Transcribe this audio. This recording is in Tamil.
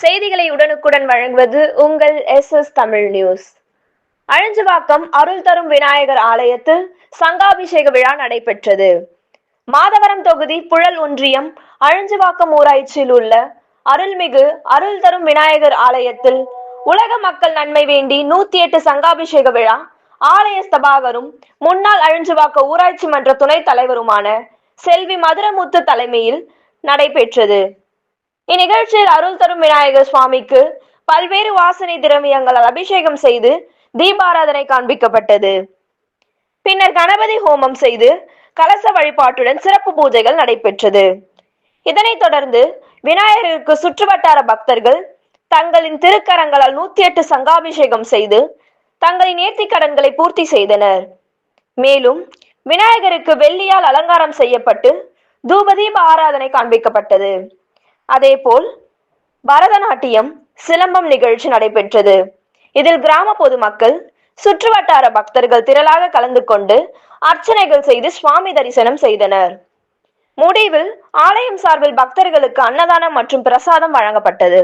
செய்திகளை உடனுக்குடன் வழங்குவது உங்கள் SS தமிழ் நியூஸ். அழிஞ்சுவாக்கம் அருள் தரும் விநாயகர் ஆலயத்தில் சங்காபிஷேக விழா நடைபெற்றது. மாதவரம் தொகுதி புழல் ஒன்றியம் அழிஞ்சுவாக்கம் ஊராட்சியில் உள்ள அருள்மிகு அருள் தரும் விநாயகர் ஆலயத்தில் உலக மக்கள் நன்மை வேண்டி 108 சங்காபிஷேக விழா ஆலய ஸ்தபாகரும் முன்னாள் அழிஞ்சுவாக்க ஊராட்சி மன்ற துணைத் தலைவருமான செல்வி மதுரமுத்து தலைமையில் நடைபெற்றது. இந்நிகழ்ச்சியில் அருள் தரும் விநாயகர் சுவாமிக்கு பல்வேறு வாசனை திரவியங்களால் அபிஷேகம் செய்து தீபாராதனை காண்பிக்கப்பட்டது. பின்னர் கணபதி ஹோமம் செய்து கலச வழிபாட்டுடன் சிறப்பு பூஜைகள் நடைபெற்றது. இதனைத் தொடர்ந்து விநாயகருக்கு சுற்றுவட்டார பக்தர்கள் தங்களின் திருக்கரங்களால் 108 சங்காபிஷேகம் செய்து தங்களின் நேர்த்திக் கடன்களை பூர்த்தி செய்தனர். மேலும் விநாயகருக்கு வெள்ளியால் அலங்காரம் செய்யப்பட்டு தூபதீப ஆராதனை காண்பிக்கப்பட்டது. அதேபோல் பரதநாட்டியம், சிலம்பம் நிகழ்ச்சி நடைபெற்றது. இதில் கிராம பொதுமக்கள், சுற்றுவட்டார பக்தர்கள் திரளாக கலந்து கொண்டு அர்ச்சனைகள் செய்து சுவாமி தரிசனம் செய்தனர். முடிவில் ஆலயம் சார்பில் பக்தர்களுக்கு அன்னதானம் மற்றும் பிரசாதம் வழங்கப்பட்டது.